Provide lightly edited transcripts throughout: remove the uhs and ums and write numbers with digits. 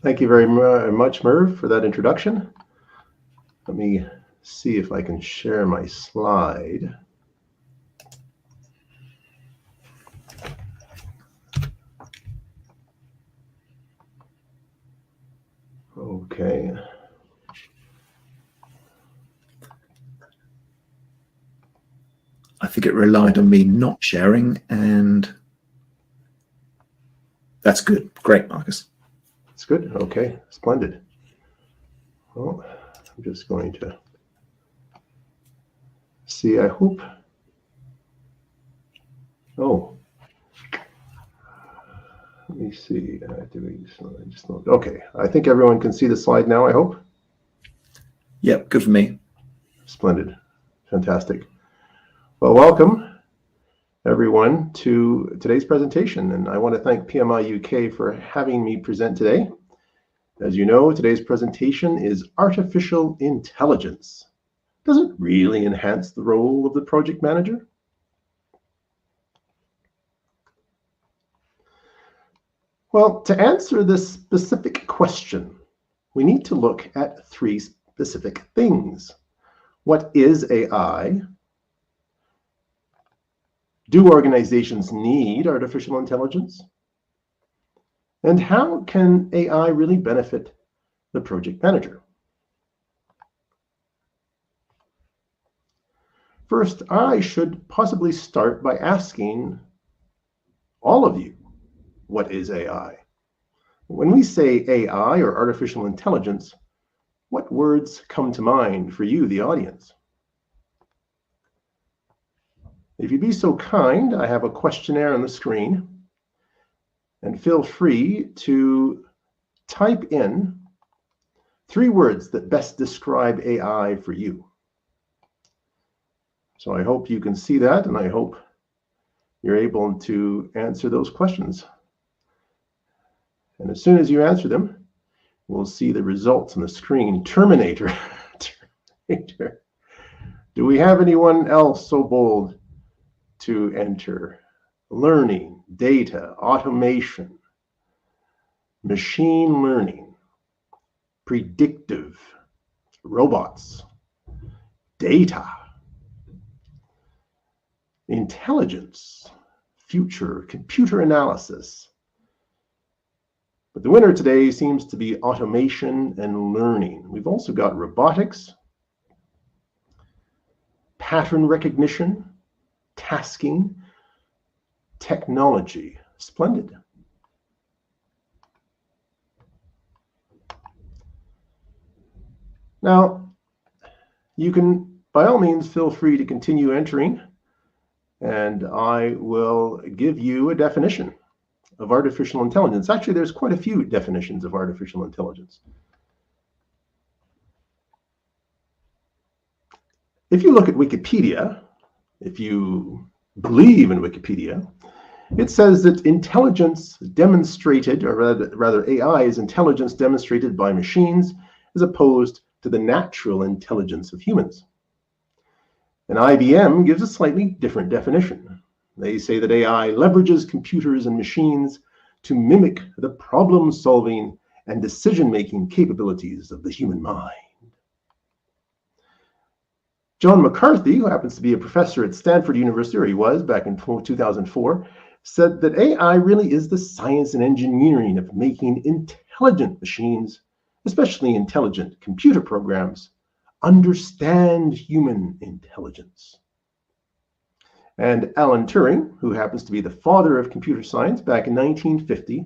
Thank you very much, Merv, for that introduction. Let me see if I can share my slide. Okay. I think it relied on me not sharing, and that's good. Great, Marcus. It's good. Okay, splendid. Well, I'm just going to see, I hope. Oh, let me see. Okay, I think everyone can see the slide now, I hope. Yep, good for me. Splendid. Fantastic. Well, welcome everyone to today's presentation, and I want to thank PMI UK for having me present today. As you know, today's presentation is artificial intelligence. Does it really enhance the role of the project manager? Well, to answer this specific question, we need to look at three specific things. What is AI? Do organizations need artificial intelligence? And how can AI really benefit the project manager? First, I should possibly start by asking all of you, what is AI? When we say AI or artificial intelligence, what words come to mind for you, the audience? If you'd be so kind, I have a questionnaire on the screen, and feel free to type in 3 words that best describe AI for you. So I hope you can see that, and I hope you're able to answer those questions. And as soon as you answer them, we'll see the results on the screen. Terminator. Terminator. Do we have anyone else so bold to enter? Learning, data, automation, machine learning, predictive, robots, data, intelligence, future, computer analysis. But the winner today seems to be automation and learning. We've also got robotics, pattern recognition, tasking, technology. Splendid. Now, you can, by all means, feel free to continue entering, and I will give you a definition of artificial intelligence. Actually, there's quite a few definitions of artificial intelligence. If you look at Wikipedia, if you believe in Wikipedia, it says that intelligence demonstrated, or rather AI is intelligence demonstrated by machines as opposed to the natural intelligence of humans. And IBM gives a slightly different definition. They say that AI leverages computers and machines to mimic the problem-solving and decision-making capabilities of the human mind. John McCarthy, who happens to be a professor at Stanford University, or he was back in 2004, said that AI really is the science and engineering of making intelligent machines, especially intelligent computer programs, understand human intelligence. And Alan Turing, who happens to be the father of computer science back in 1950,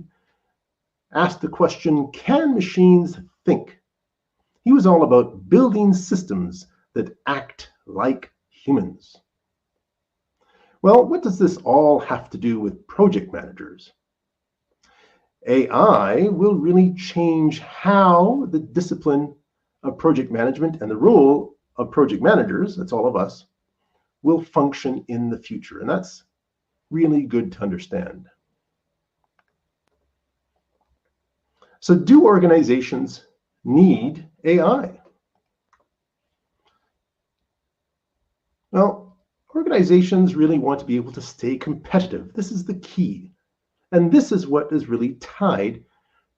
asked the question, can machines think? He was all about building systems that act like humans. Well, what does this all have to do with project managers? AI will really change how the discipline of project management and the role of project managers, that's all of us, will function in the future. And that's really good to understand. So do organizations need AI? Well, organizations really want to be able to stay competitive. This is the key. And this is what is really tied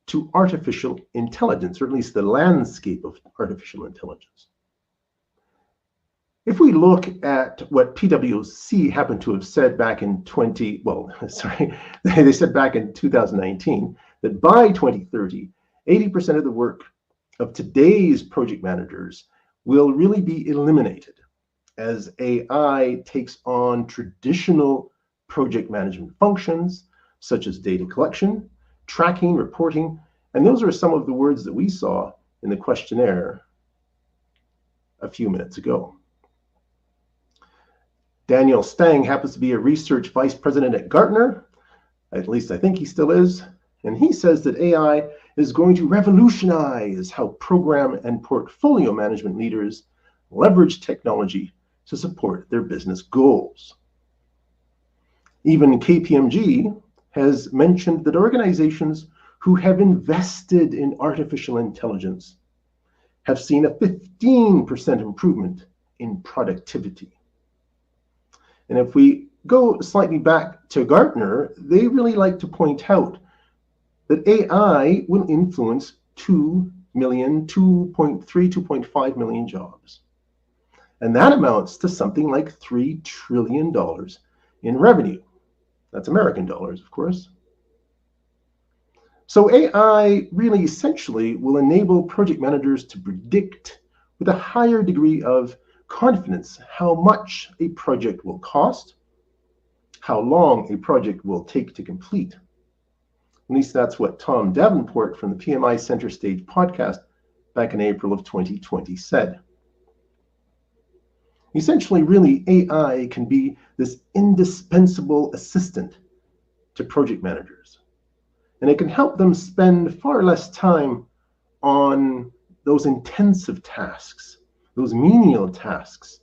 to artificial intelligence, or at least the landscape of artificial intelligence. If we look at what PwC happened to have said back in they said back in 2019 that by 2030, 80% of the work of today's project managers will really be eliminated as AI takes on traditional project management functions such as data collection, tracking, reporting, and those are some of the words that we saw in the questionnaire a few minutes ago. Daniel Stang happens to be a research vice president at Gartner, at least I think he still is, and he says that AI is going to revolutionize how program and portfolio management leaders leverage technology to support their business goals. Even KPMG has mentioned that organizations who have invested in artificial intelligence have seen a 15% improvement in productivity. And if we go slightly back to Gartner, they really like to point out that AI will influence 2.5 million jobs. And that amounts to something like $3 trillion in revenue. That's American dollars, of course. So AI really essentially will enable project managers to predict with a higher degree of confidence how much a project will cost, how long a project will take to complete. At least that's what Tom Davenport from the PMI Center Stage podcast back in April of 2020 said. Essentially, really, AI can be this indispensable assistant to project managers. And it can help them spend far less time on those intensive tasks, those menial tasks,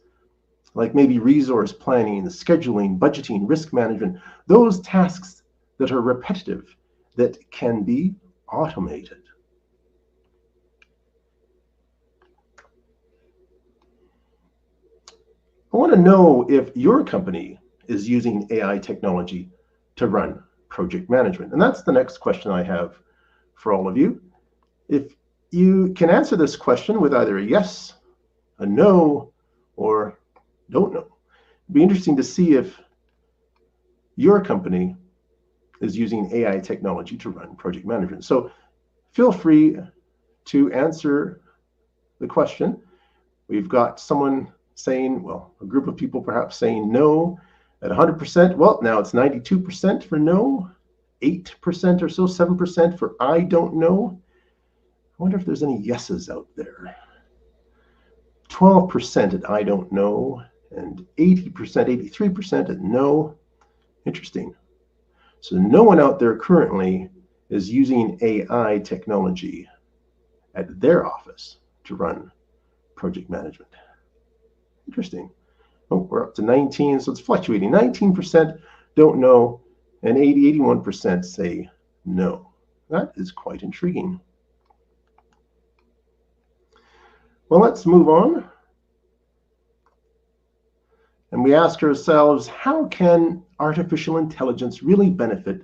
like maybe resource planning, scheduling, budgeting, risk management, those tasks that are repetitive, that can be automated. I want to know if your company is using AI technology to run project management. And that's the next question I have for all of you. If you can answer this question with either a yes, a no, or don't know, it'd be interesting to see if your company is using AI technology to run project management. So feel free to answer the question. We've got someone saying, well, a group of people perhaps saying no at 100%. Well, now it's 92% for no, 8% or so, 7% for I don't know. I wonder if there's any yeses out there. 12% at I don't know, and 80%, 83% at no. Interesting. So no one out there currently is using AI technology at their office to run project management. Interesting. Oh, we're up to 19, so it's fluctuating. 19% don't know, and 81% say no. That is quite intriguing. Well, let's move on. And we ask ourselves, how can artificial intelligence really benefit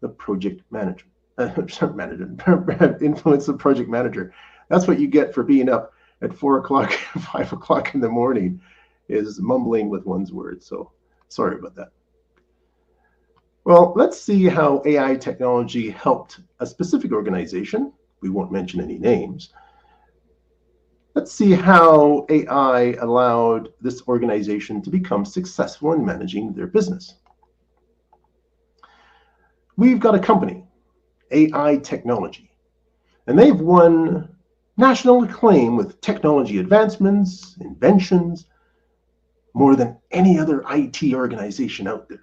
the project manager? Influence the project manager. That's what you get for being up at 4 o'clock, 5 o'clock in the morning, is mumbling with one's words. So sorry about that. Well, let's see how AI technology helped a specific organization. We won't mention any names. Let's see how AI allowed this organization to become successful in managing their business. We've got a company, AI Technology, and they've won national acclaim with technology advancements, inventions, more than any other IT organization out there.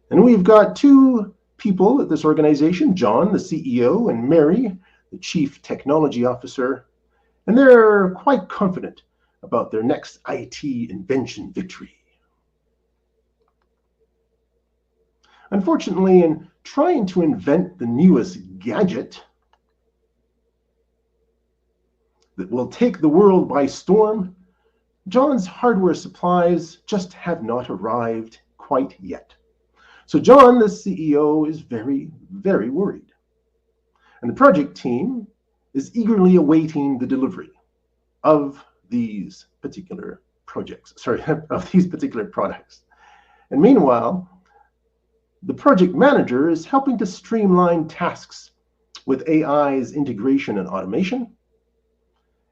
And we've got two people at this organization, John, the CEO, and Mary, the Chief Technology Officer, and they're quite confident about their next IT invention victory. Unfortunately, in trying to invent the newest gadget that will take the world by storm, John's hardware supplies just have not arrived quite yet. So John, the CEO, is very, very worried. And the project team is eagerly awaiting the delivery of these particular of these particular products. And meanwhile, the project manager is helping to streamline tasks with AI's integration and automation.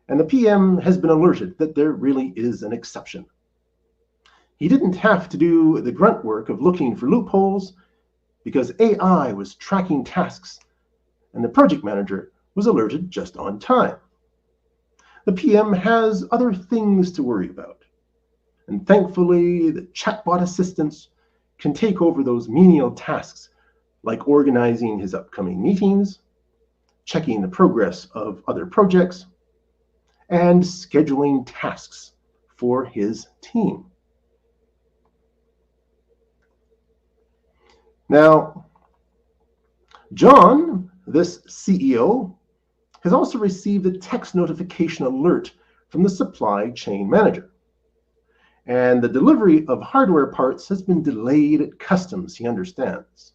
And the PM has been alerted that there really is an exception. He didn't have to do the grunt work of looking for loopholes because AI was tracking tasks, and the project manager was alerted just on time. The PM has other things to worry about, and thankfully the chatbot assistants can take over those menial tasks like organizing his upcoming meetings, checking the progress of other projects, and scheduling tasks for his team. Now, John, this CEO, has also received a text notification alert from the supply chain manager. And the delivery of hardware parts has been delayed at customs, he understands.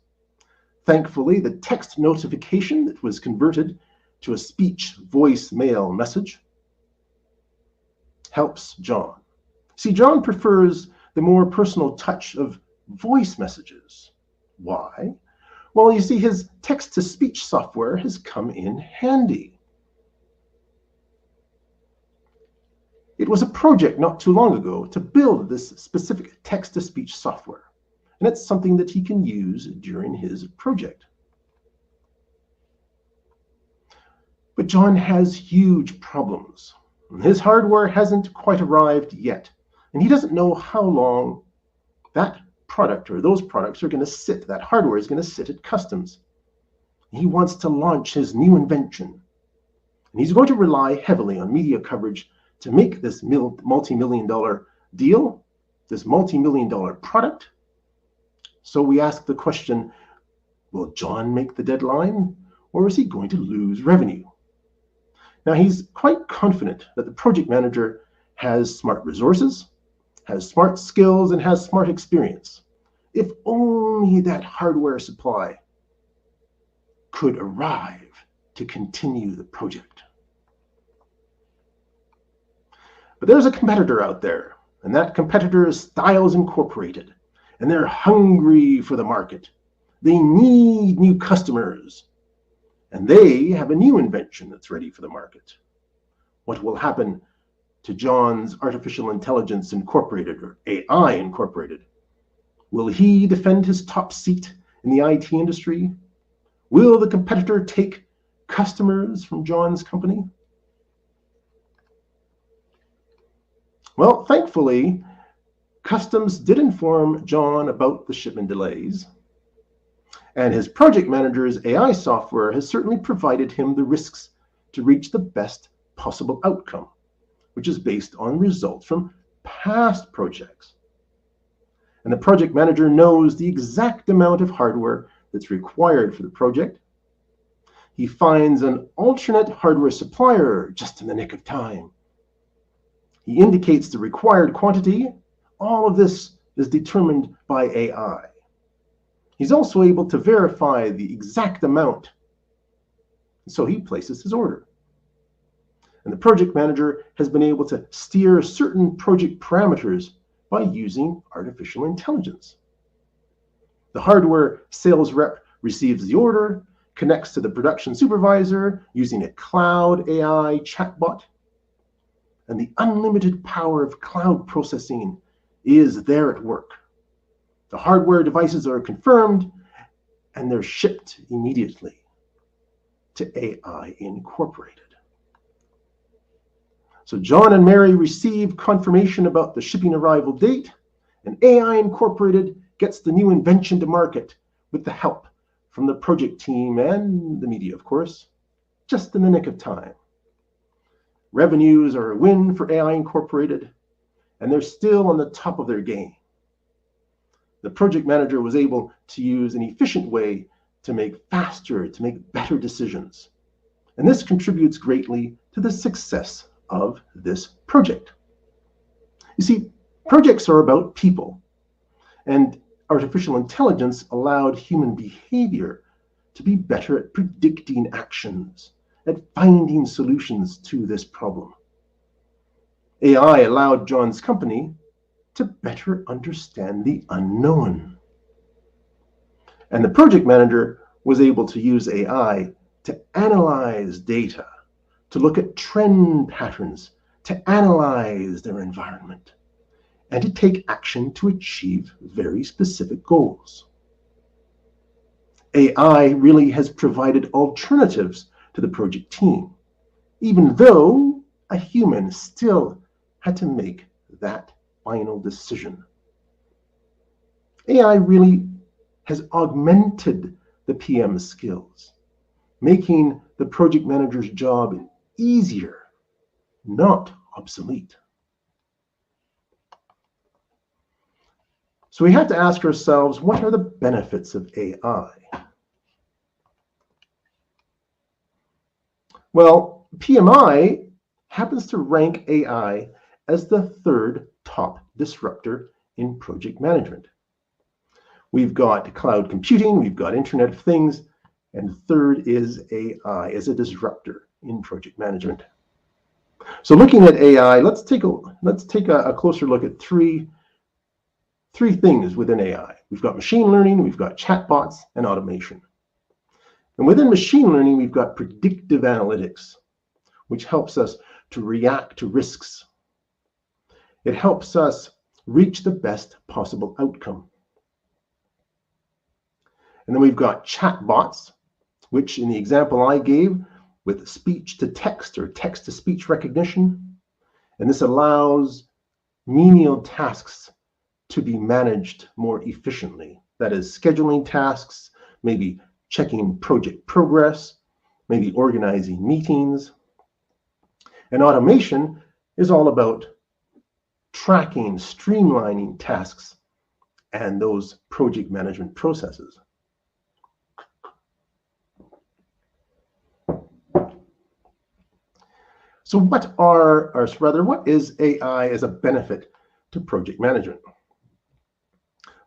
Thankfully, the text notification that was converted to a speech voicemail message helps John. See, John prefers the more personal touch of voice messages. Why? Well, you see, his text-to-speech software has come in handy. It was a project not too long ago to build this specific text-to-speech software, and it's something that he can use during his project. But John has huge problems. His hardware hasn't quite arrived yet, and he doesn't know how long that product or those products are going to sit, that hardware is going to sit at customs. He wants to launch his new invention, and he's going to rely heavily on media coverage to make this multi-million-dollar deal, this multi-million-dollar product. So we ask the question, will John make the deadline, or is he going to lose revenue? Now, he's quite confident that the project manager has smart resources, has smart skills, and has smart experience. If only that hardware supply could arrive to continue the project. But there's a competitor out there, and that competitor is Styles Incorporated, and they're hungry for the market. They need new customers, and they have a new invention that's ready for the market. What will happen to John's Artificial Intelligence Incorporated, or AI Incorporated? Will he defend his top seat in the IT industry? Will the competitor take customers from John's company? Well, thankfully, customs did inform John about the shipment delays, and his project manager's AI software has certainly provided him the risks to reach the best possible outcome, which is based on results from past projects. And the project manager knows the exact amount of hardware that's required for the project. He finds an alternate hardware supplier just in the nick of time. He indicates the required quantity. All of this is determined by AI. He's also able to verify the exact amount. So he places his order. And the project manager has been able to steer certain project parameters by using artificial intelligence. The hardware sales rep receives the order, connects to the production supervisor using a cloud AI chatbot, and the unlimited power of cloud processing is there at work. The hardware devices are confirmed, and they're shipped immediately to AI Incorporated. So John and Mary receive confirmation about the shipping arrival date, and AI Incorporated gets the new invention to market with the help from the project team and the media, of course, just in the nick of time. Revenues are a win for AI Incorporated, and they're still on the top of their game. The project manager was able to use an efficient way to make faster, to make better decisions. And this contributes greatly to the success of this project. You see, projects are about people, and artificial intelligence allowed human behavior to be better at predicting actions, at finding solutions to this problem. AI allowed John's company to better understand the unknown. And the project manager was able to use AI to analyze data, to look at trend patterns, to analyze their environment, and to take action to achieve very specific goals. AI really has provided alternatives to the project team, even though a human still had to make that final decision. AI really has augmented the PM's skills, making the project manager's job easier, not obsolete. So we have to ask ourselves, what are the benefits of AI? Well, PMI happens to rank AI as the third top disruptor in project management. We've got cloud computing, we've got Internet of Things, and third is AI as a disruptor in project management. So looking at AI, let's take a closer look at three things within AI. We've got machine learning, we've got chatbots, and automation. And within machine learning, we've got predictive analytics, which helps us to react to risks. It helps us reach the best possible outcome. And then we've got chatbots, which in the example I gave, with speech to text or text to speech recognition. And this allows menial tasks to be managed more efficiently. That is, scheduling tasks, maybe checking project progress, maybe organizing meetings. And automation is all about tracking, streamlining tasks and those project management processes. So what is AI as a benefit to project management?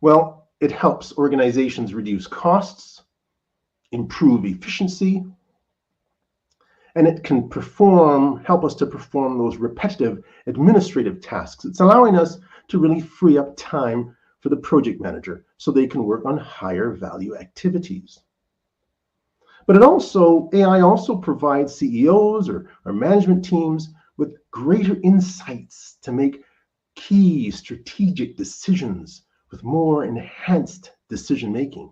Well, it helps organizations reduce costs, improve efficiency, and it can help us to perform those repetitive administrative tasks. It's allowing us to really free up time for the project manager so they can work on higher value activities. But AI also provides CEOs or management teams with greater insights to make key strategic decisions with more enhanced decision making.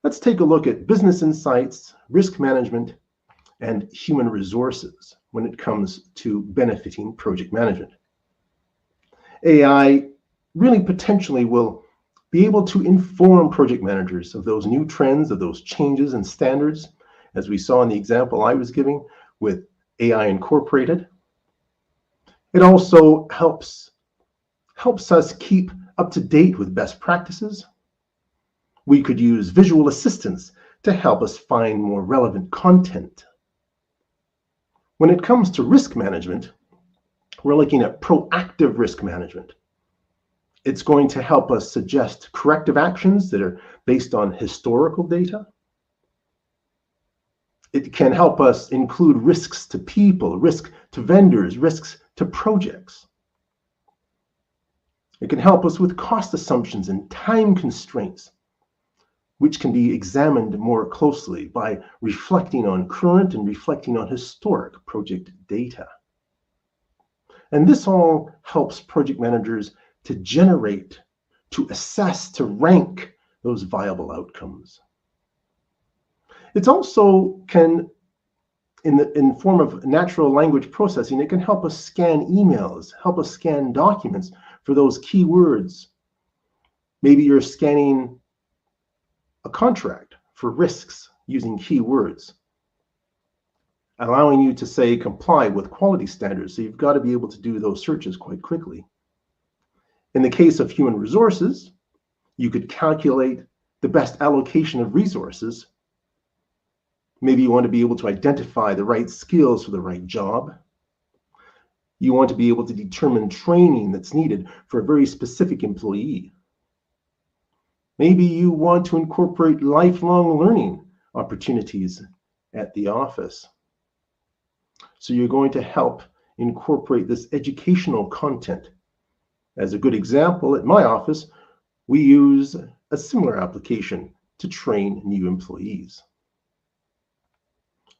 Let's take a look at business insights, risk management, and human resources when it comes to benefiting project management. AI really potentially will be able to inform project managers of those new trends, of those changes and standards, as we saw in the example I was giving with AI Incorporated. It also helps us keep up to date with best practices. We could use visual assistants to help us find more relevant content. When it comes to risk management, we're looking at proactive risk management. It's going to help us suggest corrective actions that are based on historical data. It can help us include risks to people, risk to vendors, risks to projects. It can help us with cost assumptions and time constraints, which can be examined more closely by reflecting on current and reflecting on historic project data. And this all helps project managers to generate, to assess, to rank those viable outcomes. It's also in form of natural language processing, it can help us scan emails, help us scan documents for those keywords. Maybe you're scanning a contract for risks using keywords, allowing you to say comply with quality standards. So you've got to be able to do those searches quite quickly. In the case of human resources, you could calculate the best allocation of resources. Maybe you want to be able to identify the right skills for the right job. You want to be able to determine training that's needed for a very specific employee. Maybe you want to incorporate lifelong learning opportunities at the office. So you're going to help incorporate this educational content. As a good example, at my office, we use a similar application to train new employees.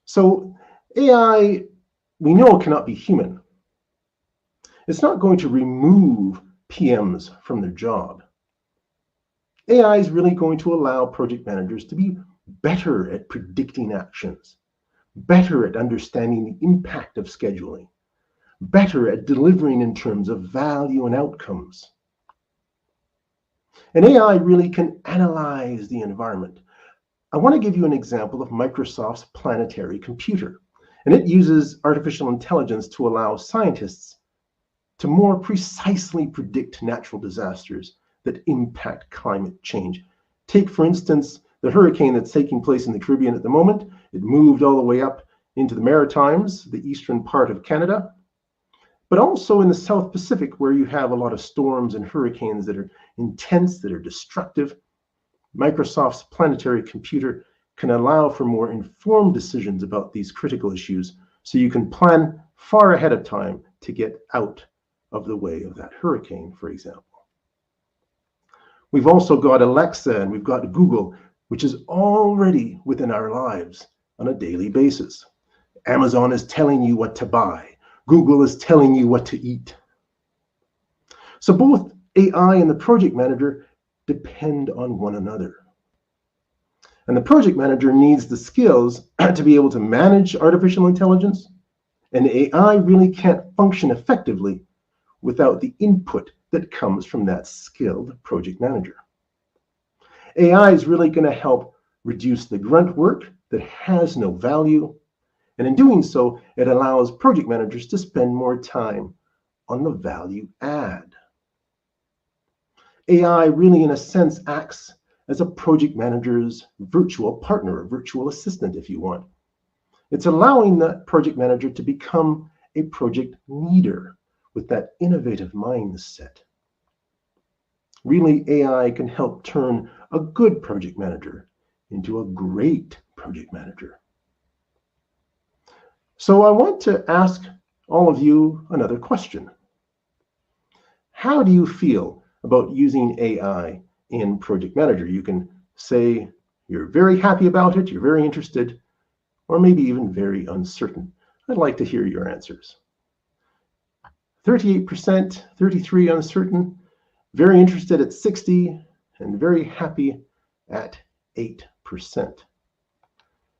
So AI, we know, cannot be human. It's not going to remove PMs from their job. AI is really going to allow project managers to be better at predicting actions, better at understanding the impact of scheduling, better at delivering in terms of value and outcomes. And AI really can analyze the environment. I want to give you an example of Microsoft's planetary computer. And it uses artificial intelligence to allow scientists to more precisely predict natural disasters that impact climate change. Take, for instance, the hurricane that's taking place in the Caribbean at the moment. It moved all the way up into the Maritimes, the eastern part of Canada, but also in the South Pacific, where you have a lot of storms and hurricanes that are intense, that are destructive. Microsoft's planetary computer can allow for more informed decisions about these critical issues, so you can plan far ahead of time to get out of the way of that hurricane, for example. We've also got Alexa and we've got Google, which is already within our lives on a daily basis. Amazon is telling you what to buy. Google is telling you what to eat. So both AI and the project manager depend on one another. And the project manager needs the skills to be able to manage artificial intelligence, and AI really can't function effectively without the input that comes from that skilled project manager. AI is really going to help reduce the grunt work that has no value, and in doing so, it allows project managers to spend more time on the value add. AI really, in a sense, acts as a project manager's virtual partner, a virtual assistant, if you want. It's allowing that project manager to become a project leader with that innovative mindset. Really, AI can help turn a good project manager into a great project manager. So I want to ask all of you another question. How do you feel about using AI in Project Manager? You can say you're very happy about it, you're very interested, or maybe even very uncertain. I'd like to hear your answers. 38%, 33% uncertain, very interested at 60%, and very happy at 8%.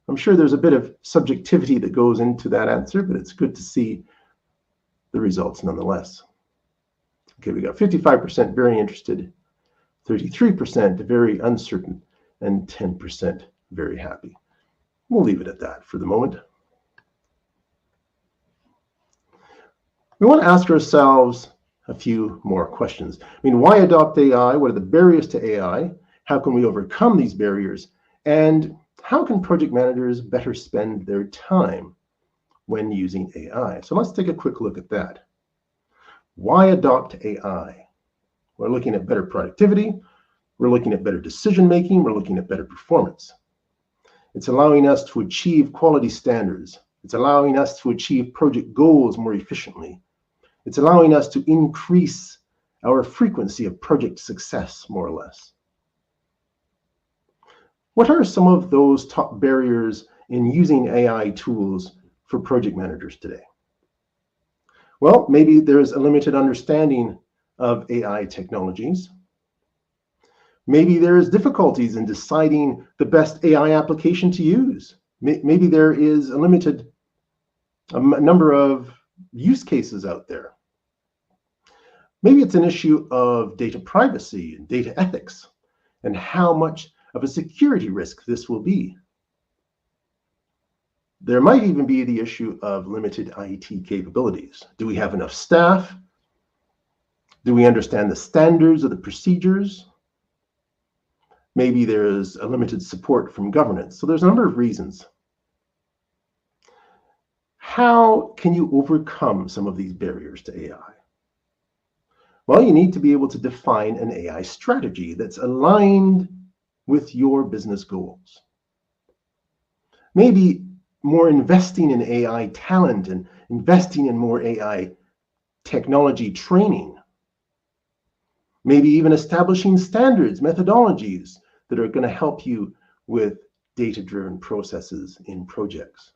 I'm sure there's a bit of subjectivity that goes into that answer, but it's good to see the results nonetheless. Okay, we got 55% very interested, 33% very uncertain, and 10% very happy. We'll leave it at that for the moment. We want to ask ourselves a few more questions. I mean, why adopt AI? What are the barriers to AI? How can we overcome these barriers? And how can project managers better spend their time when using AI? So let's take a quick look at that. Why adopt AI? We're looking at better productivity. We're looking at better decision making. We're looking at better performance. It's allowing us to achieve quality standards. It's allowing us to achieve project goals more efficiently. It's allowing us to increase our frequency of project success, more or less. What are some of those top barriers in using AI tools for project managers today? Well, maybe there's a limited understanding of AI technologies. Maybe there's difficulties in deciding the best AI application to use. Maybe there is a limited number of use cases out there. Maybe it's an issue of data privacy and data ethics and how much of a security risk this will be. There might even be the issue of limited IT capabilities. Do we have enough staff? Do we understand the standards of the procedures? Maybe there's a limited support from governance. So there's a number of reasons. How can you overcome some of these barriers to AI? Well, you need to be able to define an AI strategy that's aligned with your business goals. Maybe more investing in AI talent and investing in more AI technology training. Maybe even establishing standards, methodologies that are going to help you with data-driven processes in projects.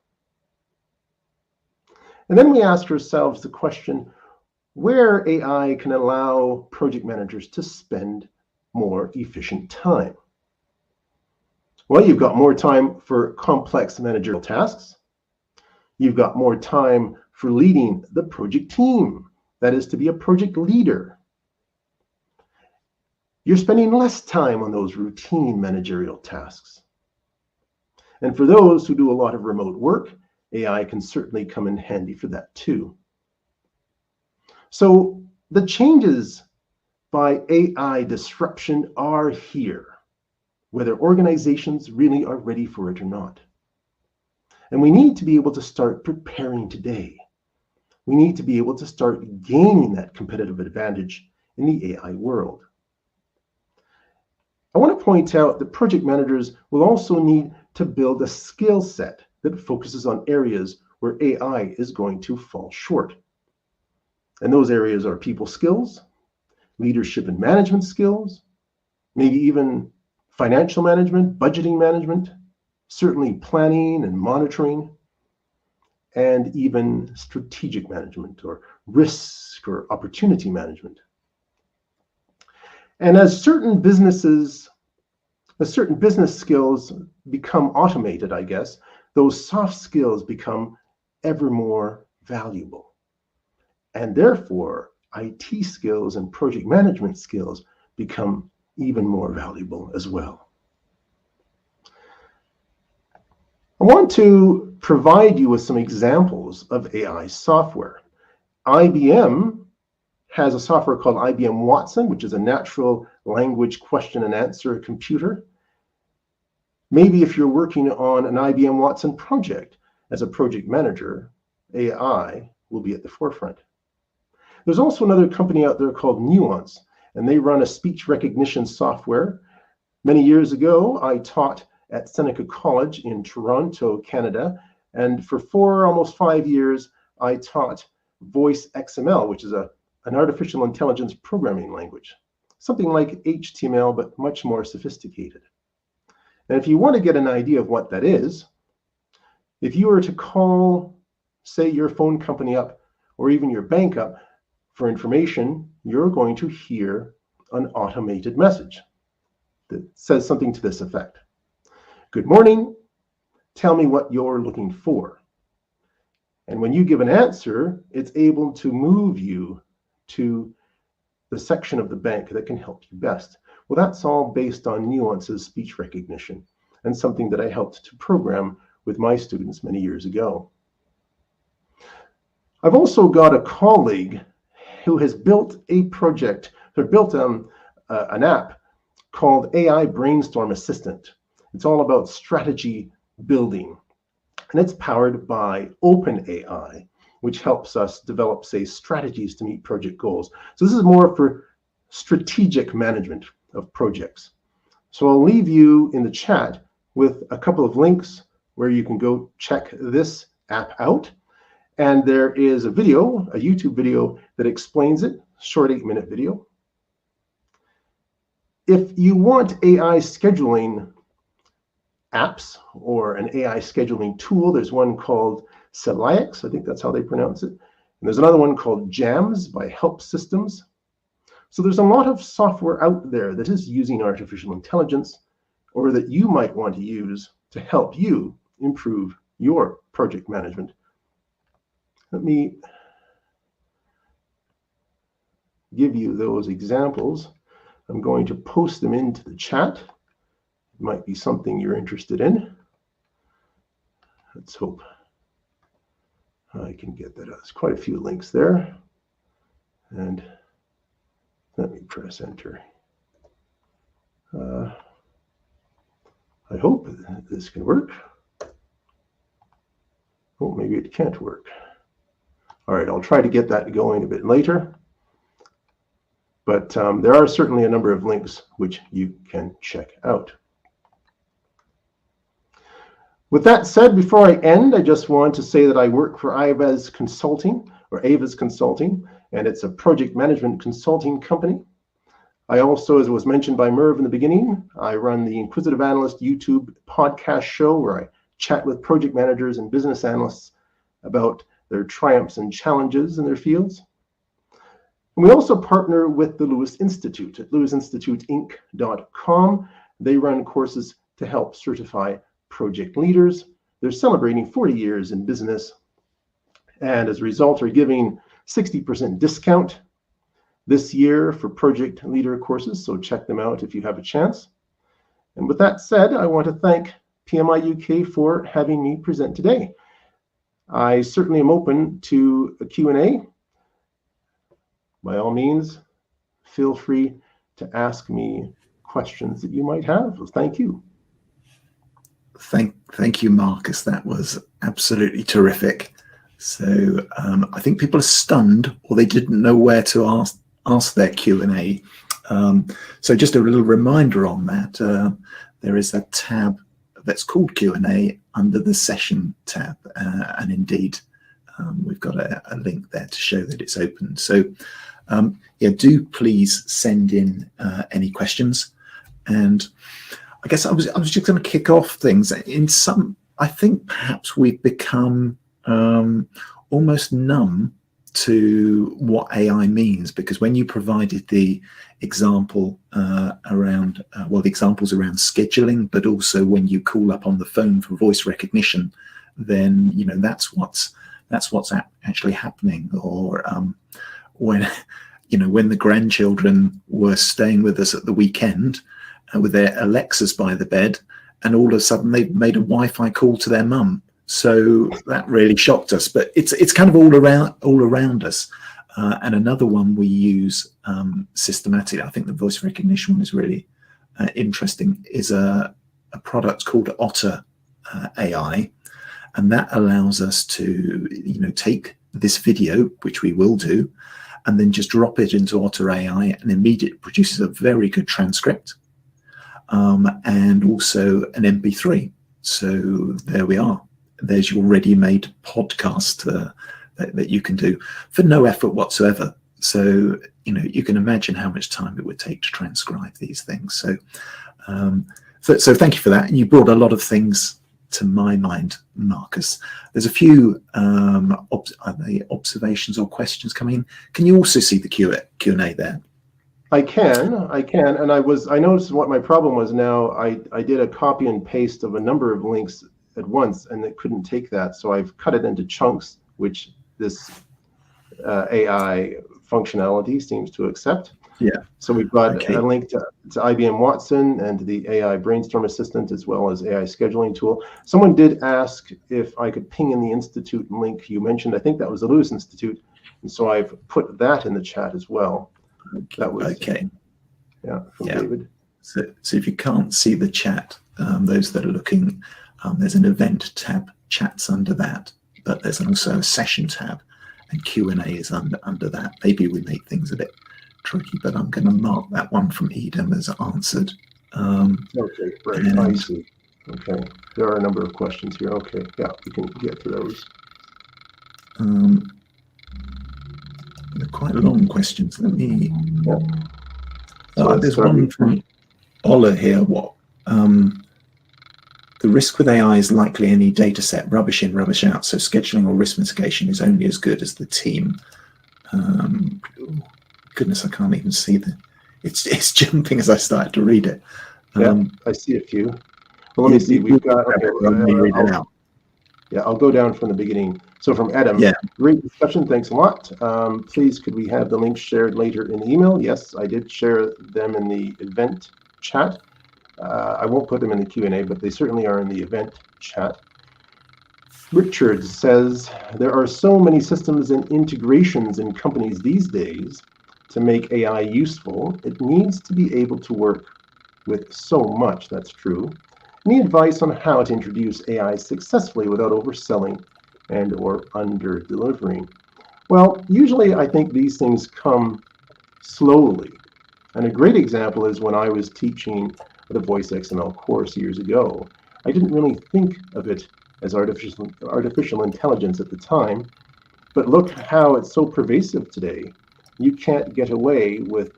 And then we ask ourselves the question, where AI can allow project managers to spend more efficient time. Well, you've got more time for complex managerial tasks. You've got more time for leading the project team, that is to be a project leader. You're spending less time on those routine managerial tasks. And for those who do a lot of remote work, AI can certainly come in handy for that too. So the changes by AI disruption are here, whether organizations really are ready for it or not. And we need to be able to start preparing today. We need to be able to start gaining that competitive advantage in the AI world. I want to point out that project managers will also need to build a skill set that focuses on areas where AI is going to fall short. And those areas are people skills, leadership and management skills, maybe even financial management, budgeting management, certainly planning and monitoring, and even strategic management or risk or opportunity management. And as certain business skills become automated, I guess, those soft skills become ever more valuable. And therefore, IT skills and project management skills become even more valuable as well. I want to provide you with some examples of AI software. IBM has a software called IBM Watson, which is a natural language question and answer computer. Maybe if you're working on an IBM Watson project as a project manager, AI will be at the forefront. There's also another company out there called Nuance, and they run a speech recognition software. Many years ago, I taught at Seneca College in Toronto, Canada, and for almost 5 years, I taught Voice XML, which is an artificial intelligence programming language, something like HTML, but much more sophisticated. And if you want to get an idea of what that is, if you were to call, say, your phone company up or even your bank up for information, you're going to hear an automated message that says something to this effect. Good morning, tell me what you're looking for. And when you give an answer, it's able to move you to the section of the bank that can help you best. Well, that's all based on Nuance's speech recognition and something that I helped to program with my students many years ago. I've also got a colleague who has built a project, who built an app called AI Brainstorm Assistant. It's all about strategy building, and it's powered by OpenAI, which helps us develop, say, strategies to meet project goals. So this is more for strategic management of projects. So I'll leave you in the chat with a couple of links where you can go check this app out. And there is a video, a YouTube video that explains it, short 8-minute video. If you want AI scheduling apps or an AI scheduling tool, there's one called Celix, I think that's how they pronounce it. And there's another one called Jams by Help Systems. So there's a lot of software out there that is using artificial intelligence or that you might want to use to help you improve your project management. Let me give you those examples. I'm going to post them into the chat. It might be something you're interested in. Let's hope I can get that. There's quite a few links there. And let me press enter. I hope this can work. Oh, maybe it can't work. All right, I'll try to get that going a bit later. But there are certainly a number of links which you can check out. With that said, before I end, I just want to say that I work for Ava's Consulting, and it's a project management consulting company. I also, as was mentioned by Merv in the beginning, I run the Inquisitive Analyst YouTube podcast show where I chat with project managers and business analysts about their triumphs and challenges in their fields. And we also partner with the Lewis Institute at lewisinstituteinc.com. They run courses to help certify project leaders. They're celebrating 40 years in business, and as a result are giving 60% discount this year for project leader courses, so check them out if you have a chance. And with that said, I want to thank PMI UK for having me present today. I certainly am open to a Q&A. By all means, feel free to ask me questions that you might have. Thank you. Thank you, Marcus. That was absolutely terrific. So I think people are stunned, or they didn't know where to ask their Q&A. So just a little reminder on that. There is a tab that's called Q&A under the session tab, and indeed we've got a link there to show that it's open. So yeah, do please send in any questions. And I guess I was just going to kick off things. I think perhaps we've become almost numb to what AI means, because when you provided the example around, the examples around scheduling, but also when you call up on the phone for voice recognition, then that's what's actually happening. Or when the grandchildren were staying with us at the weekend with their Alexas by the bed, and all of a sudden they made a Wi-Fi call to their mum. So that really shocked us. But it's kind of all around us. And another one we use systematically, I think the voice recognition one is really interesting, is a product called Otter AI, and that allows us to take this video, which we will do, and then just drop it into Otter AI, and immediately produces a very good transcript. And also an MP3. So there we are. There's your ready-made podcast that you can do for no effort whatsoever. So you can imagine how much time it would take to transcribe these things. So so thank you for that. And you brought a lot of things to my mind, Marcus. There's a few observations or questions coming in. Can you also see the Q&A there? I can, and I noticed what my problem was now. I did a copy and paste of a number of links at once, and it couldn't take that. So I've cut it into chunks, which this AI functionality seems to accept. Yeah. So we've got a link to IBM Watson and the AI Brainstorm Assistant, as well as AI scheduling tool. Someone did ask if I could ping in the Institute link you mentioned. I think that was the Lewis Institute. And so I've put that in the chat as well. That was okay. Yeah, from David. So if you can't see the chat, those that are looking, there's an event tab, chats under that, but there's also a session tab, and Q&A is under that. Maybe we make things a bit tricky, but I'm going to mark that one from Edom as answered. Okay, great. I see. Okay, there are a number of questions here. Okay, yeah, we can get to those. They're quite long questions. Let me. Yeah. There's one from Ola here. What? The risk with AI is likely any data set, rubbish in, rubbish out. So scheduling or risk mitigation is only as good as the team. Goodness, I can't even see the. It's jumping as I started to read it. Yeah, I see a few. Well, let me see. We've got. I'll go down from the beginning. So from Adam, great discussion. Thanks a lot. Please, could we have the links shared later in the email? Yes, I did share them in the event chat. I won't put them in the Q&A, but they certainly are in the event chat. Richard says, there are so many systems and integrations in companies these days to make AI useful. It needs to be able to work with so much. That's true. Any advice on how to introduce AI successfully without overselling and or under delivering? Well, usually I think these things come slowly. And a great example is when I was teaching the Voice XML course years ago. I didn't really think of it as artificial intelligence at the time, but look how it's so pervasive today. You can't get away with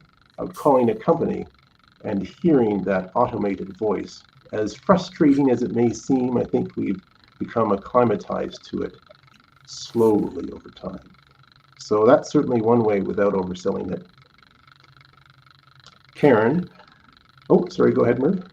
calling a company and hearing that automated voice. As frustrating as it may seem, I think we've become acclimatized to it slowly over time. So that's certainly one way without overselling it. Karen. Oh, sorry, go ahead, Murph.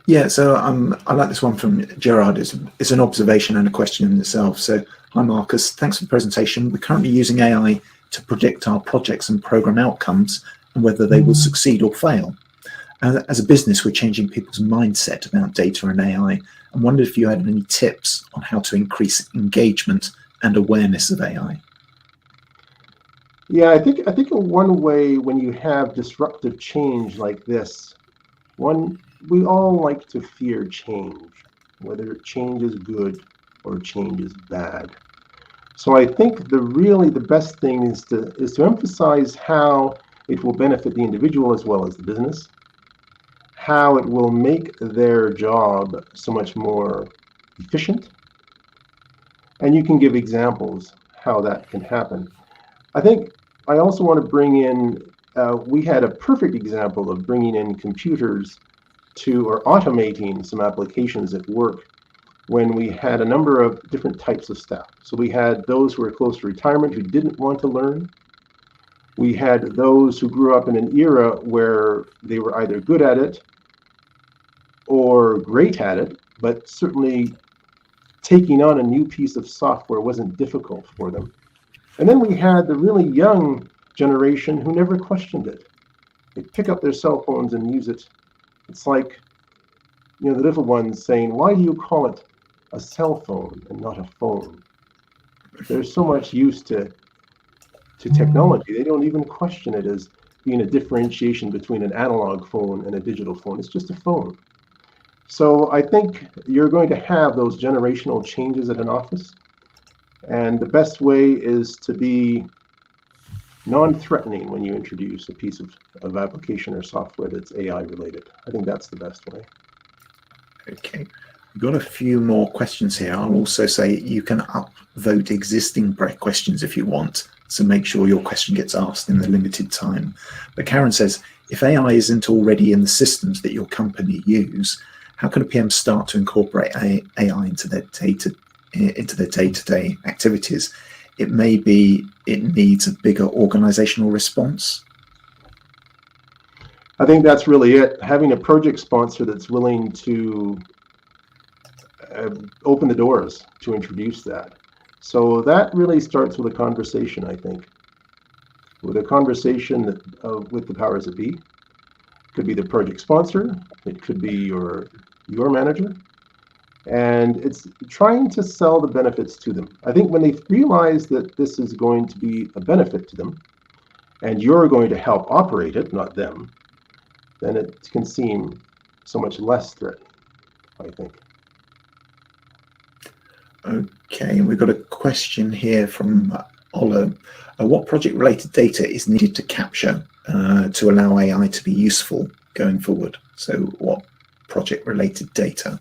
Yeah, so I like this one from Gerard. It's an observation and a question in itself. So, hi Marcus, thanks for the presentation. We're currently using AI to predict our projects and program outcomes and whether they will succeed or fail. As a business, we're changing people's mindset about data and AI, and wondered if you had any tips on how to increase engagement and awareness of AI. Yeah, I think one way when you have disruptive change like this, we all like to fear change, whether change is good or change is bad. So I think the best thing is to emphasize how it will benefit the individual as well as the business, how it will make their job so much more efficient, and you can give examples how that can happen. I think I also want to bring in, we had a perfect example of bringing in computers or automating some applications at work when we had a number of different types of staff. So we had those who were close to retirement who didn't want to learn. We had those who grew up in an era where they were either good at it or great at it, but certainly taking on a new piece of software wasn't difficult for them. And then we had the really young generation who never questioned it. They'd pick up their cell phones and use it. It's like, the little ones saying, why do you call it a cell phone and not a phone? There's so much used to technology. They don't even question it as being a differentiation between an analog phone and a digital phone. It's just a phone. So I think you're going to have those generational changes at an office. And the best way is to be non-threatening when you introduce a piece of application or software that's AI related. I think that's the best way. Okay, we've got a few more questions here. I'll also say you can upvote existing questions if you want, so make sure your question gets asked in the limited time. But Karen says, if AI isn't already in the systems that your company use, how can a PM start to incorporate AI into their day-to-day activities? It may be it needs a bigger organizational response. I think that's really it. Having a project sponsor that's willing to open the doors to introduce that. So that really starts with a conversation, I think. With a conversation with the powers that be. It could be the project sponsor. It could be your manager. And it's trying to sell the benefits to them. I think when they realize that this is going to be a benefit to them, and you're going to help operate it, not them, then it can seem so much less threatening, I think. Okay, we've got a question here from Ola. What project-related data is needed to capture to allow AI to be useful going forward? So what project-related data?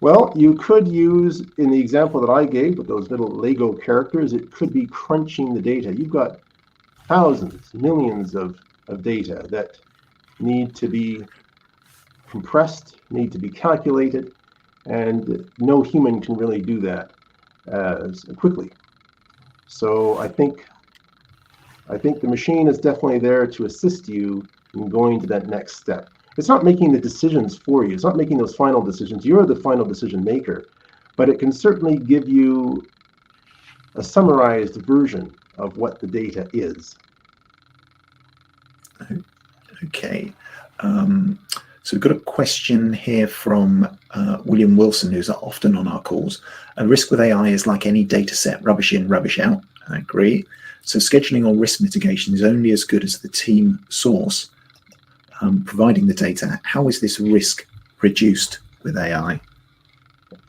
Well, you could use, in the example that I gave with those little Lego characters, it could be crunching the data. You've got thousands, millions of data that need to be compressed, need to be calculated, and no human can really do that as quickly. So I think the machine is definitely there to assist you in going to that next step. It's not making the decisions for you. It's not making those final decisions. You're the final decision maker, but it can certainly give you a summarized version of what the data is. Okay. So we've got a question here from William Wilson, who's often on our calls. A risk with AI is like any data set, rubbish in, rubbish out. I agree. So scheduling or risk mitigation is only as good as the team source providing the data. How is this risk reduced with AI?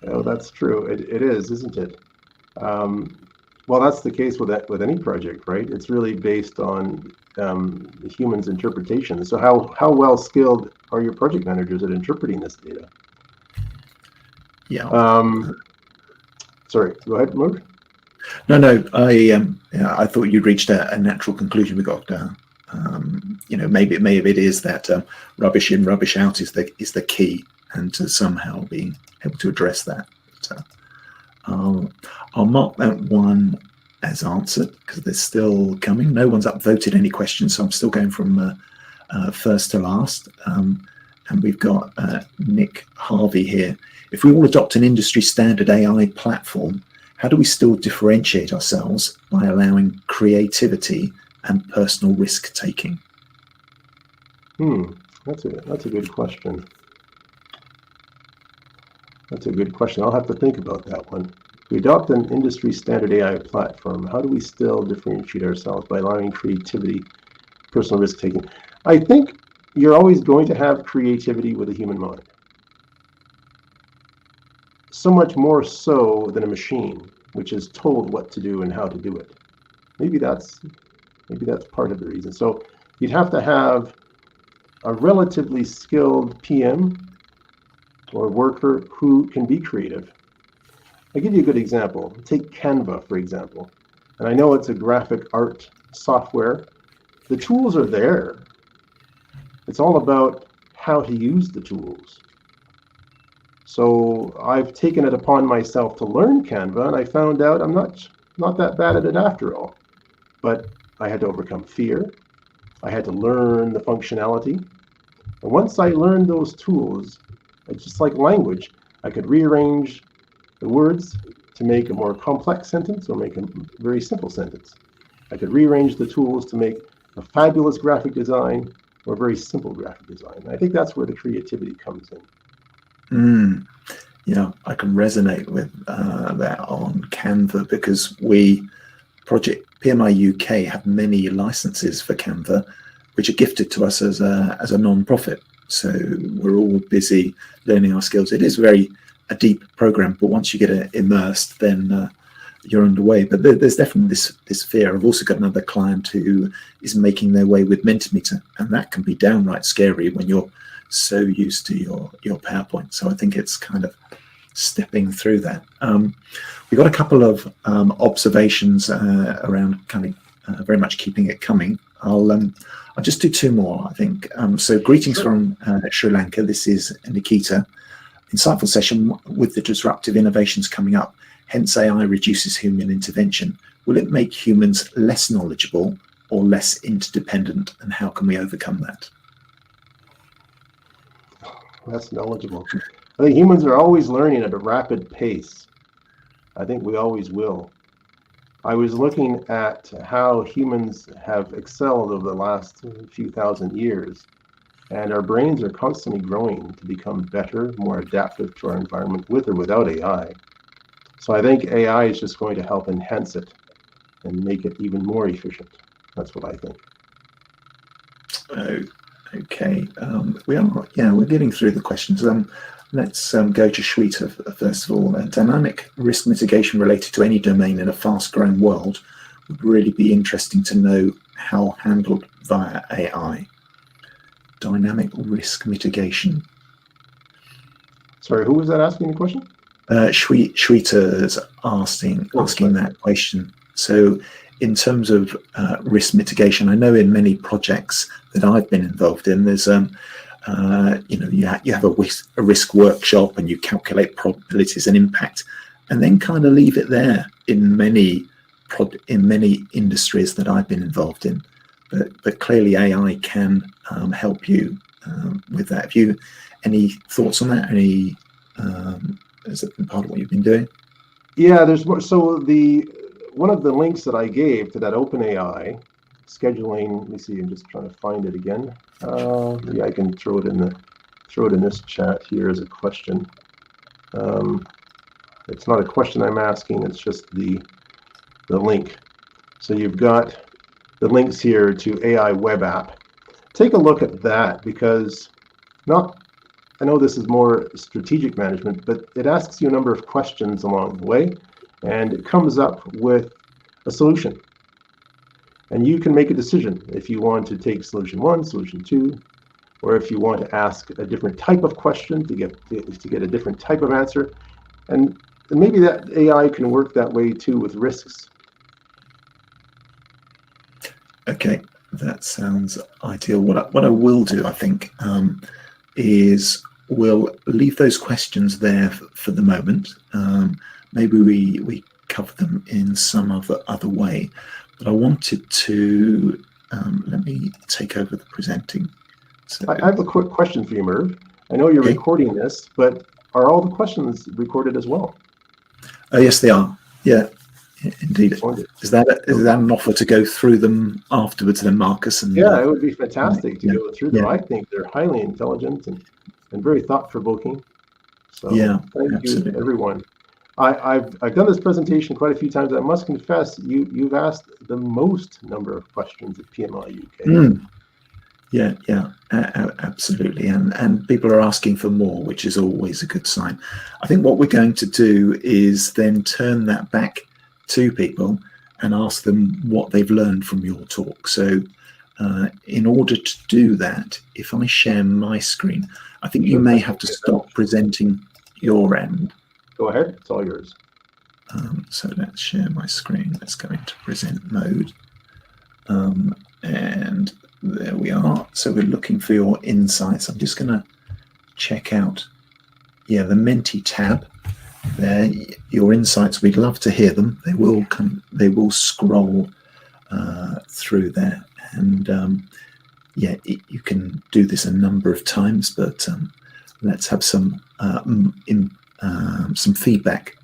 Oh, that's true. It is, isn't it? Well, that's the case with any project, right? It's really based on the human's interpretation. So how well skilled are your project managers at interpreting this data? Yeah. Sorry, go ahead, Mark. No. I thought you'd reached a natural conclusion. We got, maybe it is that rubbish in, rubbish out is the key, and to somehow being able to address that. So, I'll mark that one as answered because they're still coming. No one's upvoted any questions, so I'm still going from first to last. And we've got Nick Harvey here. If we all adopt an industry standard AI platform, how do we still differentiate ourselves by allowing creativity and personal risk taking? That's a good question. That's a good question. I'll have to think about that one. If we adopt an industry standard AI platform, how do we still differentiate ourselves by allowing creativity, personal risk taking? I think you're always going to have creativity with a human mind. So much more so than a machine, which is told what to do and how to do it. Maybe that's part of the reason. So you'd have to have a relatively skilled PM or worker who can be creative. I'll give you a good example. Take Canva, for example. And I know it's a graphic art software. The tools are there. It's all about how to use the tools. So I've taken it upon myself to learn Canva, and I found out I'm not that bad at it after all. But I had to overcome fear. I had to learn the functionality. And once I learned those tools, it's just like language. I could rearrange the words to make a more complex sentence or make a very simple sentence. I could rearrange the tools to make a fabulous graphic design or a very simple graphic design. And I think that's where the creativity comes in. I can resonate with that on Canva because Project PMI UK have many licenses for Canva, which are gifted to us as a non-profit. So we're all busy learning our skills. It is a deep program, but once you get immersed, then you're underway. But there's definitely this fear. I've also got another client who is making their way with Mentimeter, and that can be downright scary when you're so used to your PowerPoint. So I think it's kind of stepping through that. We've got a couple of observations around kind of very much keeping it coming. I'll just do two more, I think. So greetings from Sri Lanka. This is Nikita. Insightful session with the disruptive innovations coming up. Hence AI reduces human intervention. Will it make humans less knowledgeable or less interdependent? And how can we overcome that? Less knowledgeable. I think humans are always learning at a rapid pace. I think we always will. I was looking at how humans have excelled over the last few thousand years, and our brains are constantly growing to become better, more adaptive to our environment with or without AI. So I think AI is just going to help enhance it and make it even more efficient. That's what I think. Okay, we're getting through the questions. Let's go to Shweta first of all. Dynamic risk mitigation related to any domain in a fast-growing world would really be interesting to know how handled via AI. Dynamic risk mitigation. Sorry, who was that asking the question? Shweta's asking that question. So in terms of risk mitigation, I know in many projects that I've been involved in, there's you have a risk workshop and you calculate probabilities and impact, and then kind of leave it there in many industries that I've been involved in. But clearly AI can help you with that. Have you any thoughts on that? Has it been part of what you've been doing? Yeah, there's more. So one of the links that I gave to that OpenAI scheduling. Let me see. I'm just trying to find it again. Maybe I can throw it in this chat here as a question. It's not a question I'm asking. It's just the link. So you've got the links here to AI web app. Take a look at that because I know this is more strategic management, but it asks you a number of questions along the way, and it comes up with a solution. And you can make a decision if you want to take solution 1, solution 2, or if you want to ask a different type of question to get a different type of answer. And maybe that AI can work that way too with risks. Okay, that sounds ideal. What I will do, I think, is we'll leave those questions there for the moment. Maybe we cover them in some other way. But I wanted to, let me take over the presenting. So, I have a quick question for you, Merv. I know you're recording this, but are all the questions recorded as well? Oh, yes, they are. Yeah, indeed. Is that an offer to go through them afterwards then, Marcus? And, yeah, it would be fantastic to go through them. I think they're highly intelligent and very thought-provoking. So thank you, everyone. I've done this presentation quite a few times. I must confess, you've asked the most number of questions at PMI UK. Yeah, absolutely. And people are asking for more, which is always a good sign. I think what we're going to do is then turn that back to people and ask them what they've learned from your talk. So in order to do that, if I share my screen, I think you may have to stop presenting your end. Go ahead, it's all yours. So let's share my screen. Let's go into present mode. And there we are. So we're looking for your insights. I'm just going to check out, the Menti tab there. Your insights, we'd love to hear them. They will scroll through there. And you can do this a number of times, but let's have some feedback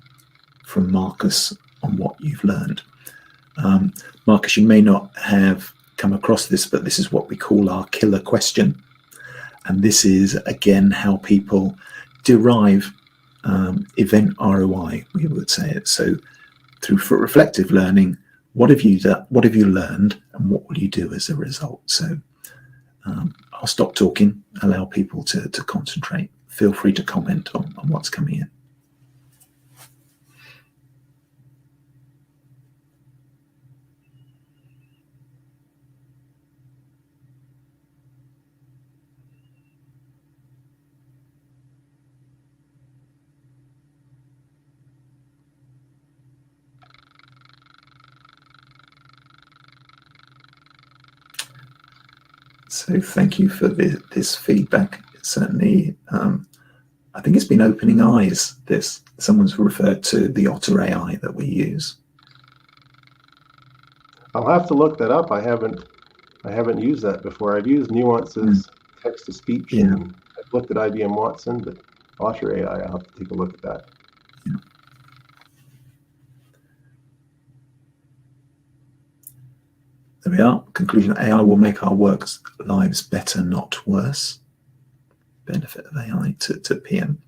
from Marcus on what you've learned. Marcus, you may not have come across this, but this is what we call our killer question. And this is, again, how people derive event ROI, we would say it. So through reflective learning, what have you learned, and what will you do as a result? So I'll stop talking, allow people to concentrate. Feel free to comment on what's coming in. So thank you for this feedback. It's certainly, I think it's been opening eyes. Someone's referred to the Otter AI that we use. I'll have to look that up. I haven't used that before. I've used Nuance's text to speech, and I've looked at IBM Watson, but Otter AI, I'll have to take a look at that. Yeah. There we are. Conclusion: AI will make our work's lives better, not worse. Benefit of AI to PM.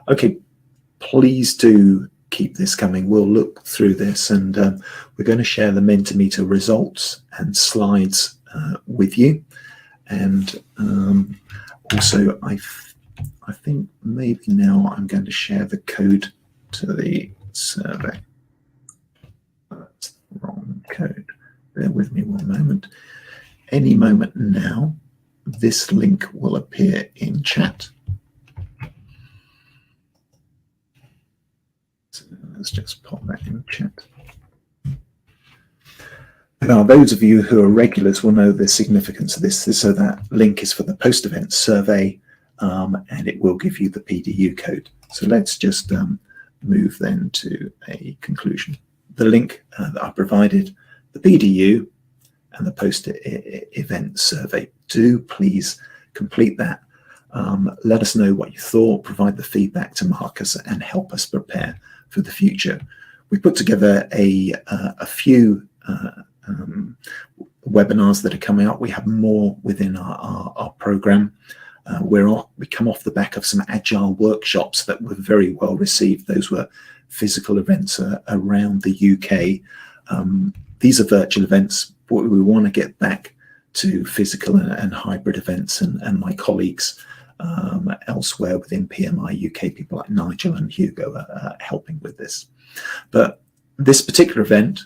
Okay, please do keep this coming. We'll look through this, and we're going to share the Mentimeter results and slides with you. And also, I think maybe now I'm going to share the code to the survey. That's the wrong code. Bear with me one moment. Any moment now, this link will appear in chat. So let's just pop that in chat. Now, those of you who are regulars will know the significance of this. So that link is for the post-event survey, and it will give you the PDU code. So let's just move then to a conclusion. The link that I provided, the PDU and the post-event survey. Do please complete that. Let us know what you thought, provide the feedback to Marcus, and help us prepare for the future. We put together a few webinars that are coming up. We have more within our program. We come off the back of some agile workshops that were very well received. Those were physical events around the UK. These are virtual events, but we want to get back to physical and hybrid events, and my colleagues elsewhere within PMI UK, people like Nigel and Hugo are helping with this. But this particular event,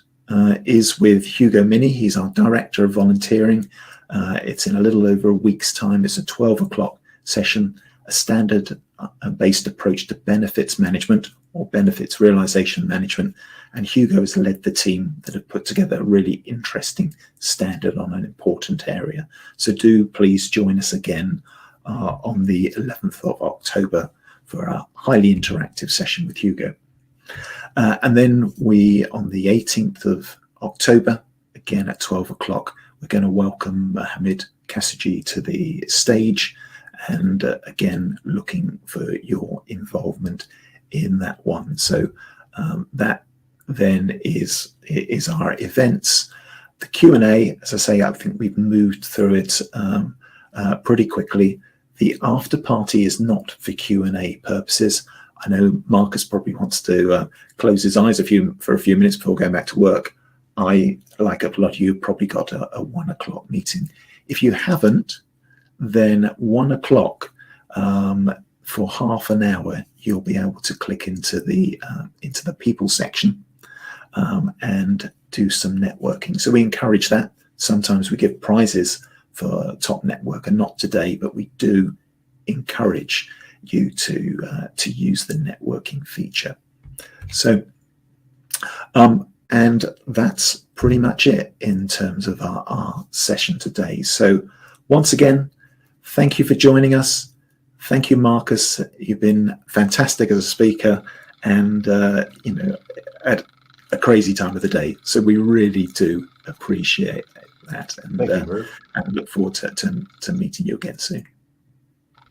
is with Hugo Mini. He's our Director of Volunteering. It's in a little over a week's time. It's a 12 o'clock session, a standard-based approach to benefits management or benefits realization management. And Hugo has led the team that have put together a really interesting standard on an important area. So do please join us again on the 11th of October for a highly interactive session with Hugo. And then on the 18th of October, again at 12 o'clock, we're going to welcome Mohammed Khashoggi to the stage, and again, looking for your involvement in that one. So that then is our events. The Q&A, as I say, I think we've moved through it pretty quickly. The after party is not for Q&A purposes. I know Marcus probably wants to close his eyes for a few minutes before going back to work. I, like a lot of you, probably got a 1 o'clock meeting. If you haven't, then 1 o'clock for half an hour, you'll be able to click into the people section and do some networking. So we encourage that. Sometimes we give prizes for top networker, not today, but we do encourage you to use the networking feature. So and that's pretty much it in terms of our session today. So once again, thank you for joining us. Thank you, Marcus. You've been fantastic as a speaker, and at a crazy time of the day. So we really do appreciate that, and look forward to meeting you again soon.